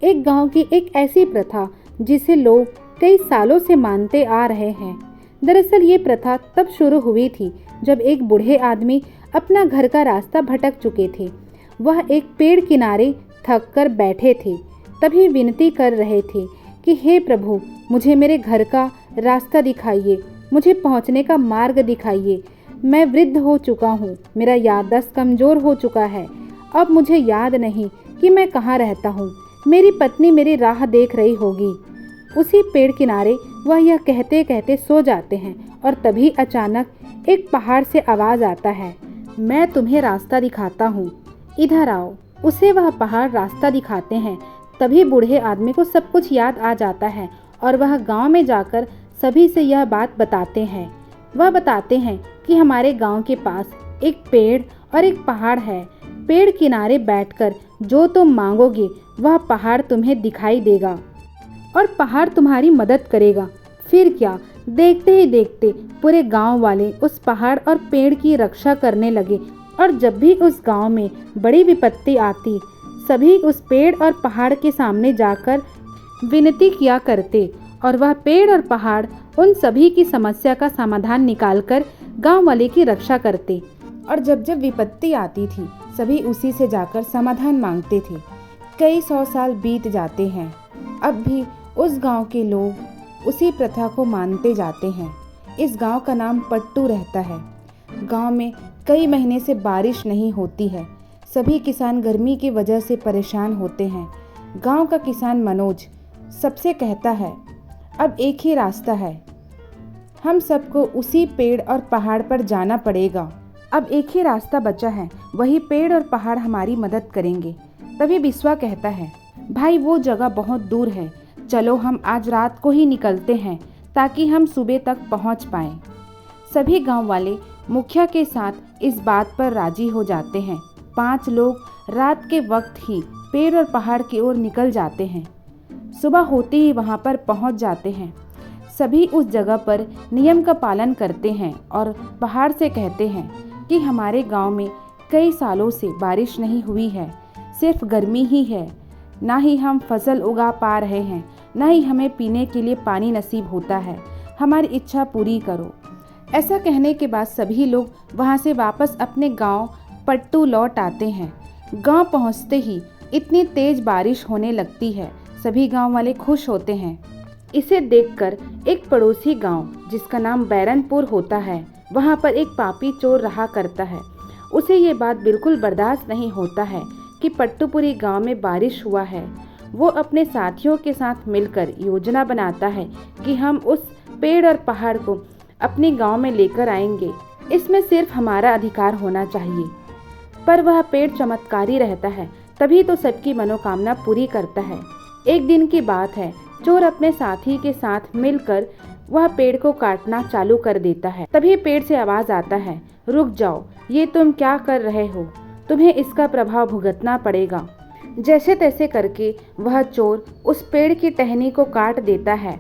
एक गांव की एक ऐसी प्रथा जिसे लोग कई सालों से मानते आ रहे हैं। दरअसल ये प्रथा तब शुरू हुई थी जब एक बूढ़े आदमी अपना घर का रास्ता भटक चुके थे। वह एक पेड़ किनारे थक कर बैठे थे, तभी विनती कर रहे थे कि हे प्रभु, मुझे मेरे घर का रास्ता दिखाइए, मुझे पहुंचने का मार्ग दिखाइए। मैं वृद्ध हो चुका हूँ, मेरा याददाश्त कमज़ोर हो चुका है। अब मुझे याद नहीं कि मैं कहाँ रहता हूँ। मेरी पत्नी मेरी राह देख रही होगी। उसी पेड़ किनारे वह यह कहते कहते सो जाते हैं और तभी अचानक एक पहाड़ से आवाज़ आता है, मैं तुम्हें रास्ता दिखाता हूँ, इधर आओ। उसे वह पहाड़ रास्ता दिखाते हैं। तभी बूढ़े आदमी को सब कुछ याद आ जाता है और वह गांव में जाकर सभी से यह बात बताते हैं। वह बताते हैं कि हमारे गांव के पास एक पेड़ और एक पहाड़ है। पेड़ किनारे बैठकर जो तुम मांगोगे वह पहाड़ तुम्हें दिखाई देगा और पहाड़ तुम्हारी मदद करेगा। फिर क्या, देखते ही देखते पूरे गांव वाले उस पहाड़ और पेड़ की रक्षा करने लगे और जब भी उस गांव में बड़ी विपत्ति आती, सभी उस पेड़ और पहाड़ के सामने जाकर विनती किया करते और वह पेड़ और पहाड़ उन सभी की समस्या का समाधान निकालकर गांव वाले की रक्षा करते। और जब जब विपत्ति आती थी, सभी उसी से जाकर समाधान मांगते थे। कई 100 साल बीत जाते हैं, अब भी उस गांव के लोग उसी प्रथा को मानते जाते हैं। इस गांव का नाम पट्टू रहता है। गांव में कई महीने से बारिश नहीं होती है। सभी किसान गर्मी की वजह से परेशान होते हैं। गांव का किसान मनोज सबसे कहता है, अब एक ही रास्ता है, हम सबको उसी पेड़ और पहाड़ पर जाना पड़ेगा। अब एक ही रास्ता बचा है, वही पेड़ और पहाड़ हमारी मदद करेंगे। तभी बिस्वा कहता है, भाई वो जगह बहुत दूर है, चलो हम आज रात को ही निकलते हैं ताकि हम सुबह तक पहुंच पाएं। सभी गांव वाले मुखिया के साथ इस बात पर राजी हो जाते हैं। 5 लोग रात के वक्त ही पेड़ और पहाड़ की ओर निकल जाते हैं। सुबह होते ही वहां पर पहुंच जाते हैं। सभी उस जगह पर नियम का पालन करते हैं और पहाड़ से कहते हैं कि हमारे गांव में कई सालों से बारिश नहीं हुई है, सिर्फ गर्मी ही है। ना ही हम फसल उगा पा रहे हैं, ना ही हमें पीने के लिए पानी नसीब होता है। हमारी इच्छा पूरी करो। ऐसा कहने के बाद सभी लोग वहां से वापस अपने गांव पट्टू लौट आते हैं। गांव पहुंचते ही इतनी तेज बारिश होने लगती है, सभी गांव वाले खुश होते हैं। इसे देखकर एक पड़ोसी गांव जिसका नाम बैरनपुर होता है, वहां पर एक पापी चोर रहा करता है। उसे ये बात बिल्कुल बर्दाश्त नहीं होता है कि पट्टूपुरी गांव में बारिश हुआ है। वो अपने साथियों के साथ मिलकर योजना बनाता है कि हम उस पेड़ और पहाड़ को अपने गांव में लेकर आएंगे। इसमें सिर्फ हमारा अधिकार होना चाहिए। पर वह पेड़ चमत्कारी रहता है, तभी तो सबकी मनोकामना पूरी करता है। एक दिन की बात है, चोर अपने साथी के साथ मिलकर वह पेड़ को काटना चालू कर देता है। तभी पेड़ से आवाज आता है, रुक जाओ, ये तुम क्या कर रहे हो? तुम्हें इसका प्रभाव भुगतना पड़ेगा। जैसे तैसे करके वह चोर उस पेड़ की टहनी को काट देता है।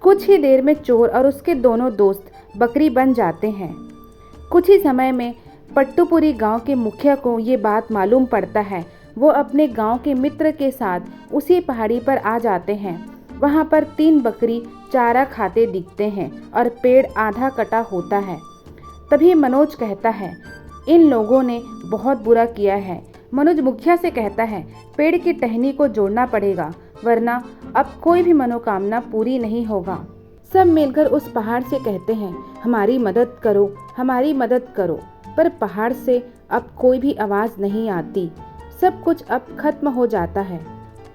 कुछ ही देर में चोर और उसके दोनों दोस्त बकरी बन जाते हैं। कुछ ही समय में पट्टूपुरी गांव के मुखिया को ये बात मालूम पड़ता है। वो अपने गांव के मित्र के साथ उसी पहाड़ी पर आ जाते हैं। वहां पर 3 बकरी चारा खाते दिखते हैं और पेड़ आधा कटा होता है। तभी मनोज कहता है, इन लोगों ने बहुत बुरा किया है। मनोज मुखिया से कहता है, पेड़ की टहनी को जोड़ना पड़ेगा, वरना अब कोई भी मनोकामना पूरी नहीं होगा। सब मिलकर उस पहाड़ से कहते हैं, हमारी मदद करो, हमारी मदद करो। पर पहाड़ से अब कोई भी आवाज़ नहीं आती। सब कुछ अब खत्म हो जाता है।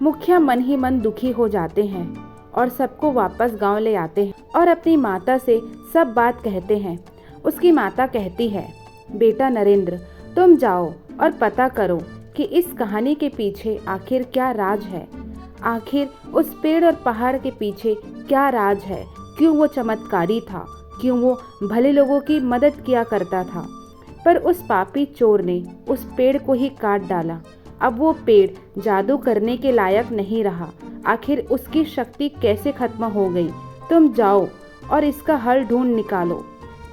मुखिया मन ही मन दुखी हो जाते हैं और सबको वापस गांव ले आते हैं और अपनी माता से सब बात कहते हैं। उसकी माता कहती है, बेटा नरेंद्र, तुम जाओ और पता करो कि इस कहानी के पीछे आखिर क्या राज है। आखिर उस पेड़ और पहाड़ के पीछे क्या राज है? क्यों वो चमत्कारी था? क्यों वो भले लोगों की मदद किया करता था? पर उस पापी चोर ने उस पेड़ को ही काट डाला। अब वो पेड़ जादू करने के लायक नहीं रहा। आखिर उसकी शक्ति कैसे खत्म हो गई? तुम जाओ और इसका हल ढूंढ निकालो।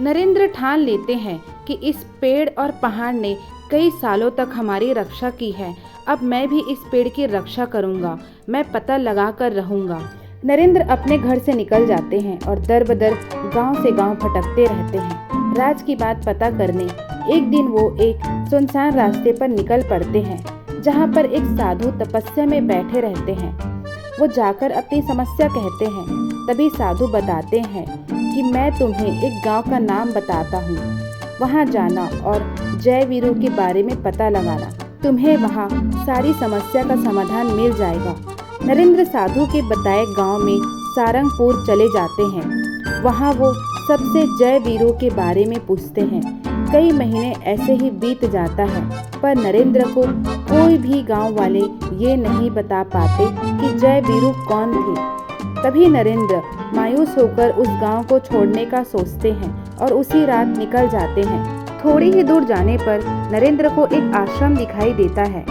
नरेंद्र ठान लेते हैं कि इस पेड़ और पहाड़ ने कई सालों तक हमारी रक्षा की है, अब मैं भी इस पेड़ की रक्षा करूंगा। मैं पता लगा कर रहूंगा। नरेंद्र अपने घर से निकल जाते हैं और दर बदर गांव से गांव भटकते रहते हैं राज की बात पता करने। एक दिन वो एक सुनसान रास्ते पर निकल पड़ते हैं जहां पर एक साधु तपस्या में बैठे रहते हैं। वो जाकर अपनी समस्या कहते हैं। तभी साधु बताते हैं कि मैं तुम्हें एक गांव का नाम बताता हूँ, वहाँ जाना और जय वीरों के बारे में पता लगाना। तुम्हें वहाँ सारी समस्या का समाधान मिल जाएगा। नरेंद्र साधु के बताए गांव में सारंगपुर चले जाते हैं। वहाँ वो सबसे जय वीरों के बारे में पूछते हैं। कई महीने ऐसे ही बीत जाता है पर नरेंद्र को कोई भी गांव वाले ये नहीं बता पाते कि जय वीरू कौन थे। तभी नरेंद्र मायूस होकर उस गांव को छोड़ने का सोचते हैं और उसी रात निकल जाते हैं। थोड़ी ही दूर जाने पर नरेंद्र को एक आश्रम दिखाई देता है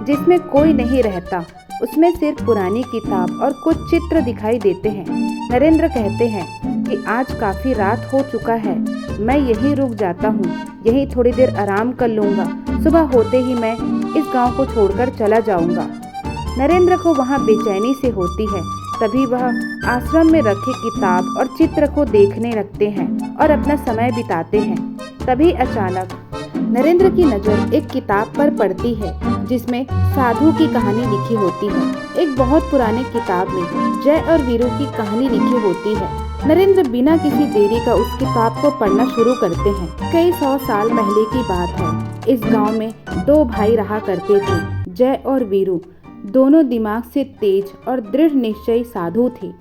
जिसमें कोई नहीं रहता। उसमें सिर्फ पुरानी किताब और कुछ चित्र दिखाई देते हैं। नरेंद्र कहते हैं कि आज काफी रात हो चुका है, मैं यहीं रुक जाता हूँ, यहीं थोड़ी देर आराम कर लूँगा। सुबह होते ही मैं इस गांव को छोड़कर चला जाऊँगा। नरेंद्र को वहाँ बेचैनी से होती है। तभी वह आश्रम में रखे किताब और चित्र को देखने लगते हैं और अपना समय बिताते हैं। तभी अचानक नरेंद्र की नज़र एक किताब पर पड़ती है जिसमें साधु की कहानी लिखी होती है। एक बहुत पुरानी किताब में जय और वीरू की कहानी लिखी होती है। नरेंद्र बिना किसी देरी का उस किताब को पढ़ना शुरू करते हैं। कई 100 साल पहले की बात है। इस गांव में 2 भाई रहा करते थे, जय और वीरू। दोनों दिमाग से तेज और दृढ़ निश्चयी साधु थे।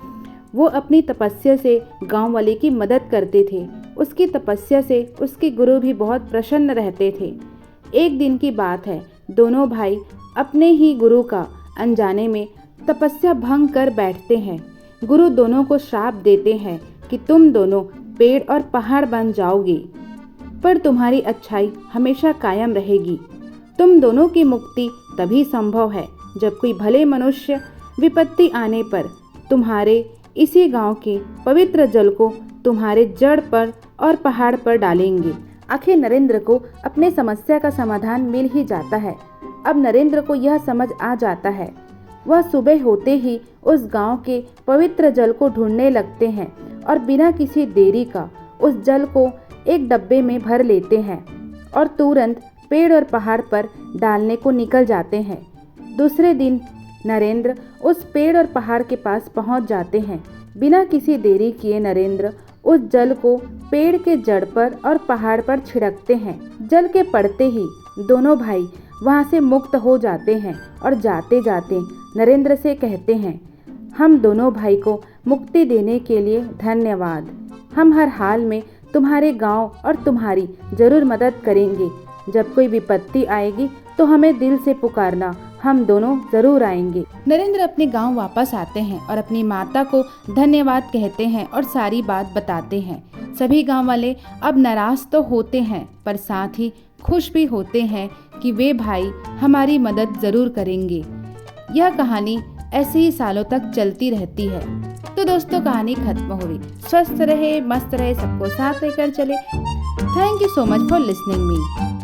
वो अपनी तपस्या से गांव वाले की मदद करते थे। उसकी तपस्या से उसके गुरु भी बहुत प्रसन्न रहते थे। एक दिन की बात है, दोनों भाई अपने ही गुरु का अनजाने में तपस्या भंग कर बैठते हैं। गुरु दोनों को श्राप देते हैं कि तुम दोनों पेड़ और पहाड़ बन जाओगे, पर तुम्हारी अच्छाई हमेशा कायम रहेगी। तुम दोनों की मुक्ति तभी संभव है जब कोई भले मनुष्य विपत्ति आने पर तुम्हारे इसी गांव के पवित्र जल को तुम्हारे जड़ पर और पहाड़ पर डालेंगे। आखिर नरेंद्र को अपने समस्या का समाधान मिल ही जाता है। अब नरेंद्र को यह समझ आ जाता है। वह सुबह होते ही उस गांव के पवित्र जल को ढूंढने लगते हैं और बिना किसी देरी का उस जल को एक डब्बे में भर लेते हैं और तुरंत पेड़ और पहाड़ पर डालने को निकल जाते हैं। दूसरे दिन नरेंद्र उस पेड़ और पहाड़ के पास पहुंच जाते हैं। बिना किसी देरी किए नरेंद्र उस जल को पेड़ के जड़ पर और पहाड़ पर छिड़कते हैं। जल के पड़ते ही दोनों भाई वहां से मुक्त हो जाते हैं और जाते जाते नरेंद्र से कहते हैं, हम दोनों भाई को मुक्ति देने के लिए धन्यवाद। हम हर हाल में तुम्हारे गांव और तुम्हारी जरूर मदद करेंगे। जब कोई विपत्ति आएगी तो हमें दिल से पुकारना, हम दोनों जरूर आएंगे। नरेंद्र अपने गांव वापस आते हैं और अपनी माता को धन्यवाद कहते हैं और सारी बात बताते हैं। सभी गांव वाले अब नाराज तो होते हैं पर साथ ही खुश भी होते हैं कि वे भाई हमारी मदद जरूर करेंगे। यह कहानी ऐसे ही सालों तक चलती रहती है। तो दोस्तों, कहानी खत्म हुई। स्वस्थ रहे, मस्त रहे, सबको साथ लेकर चले। Thank you so much for listening me.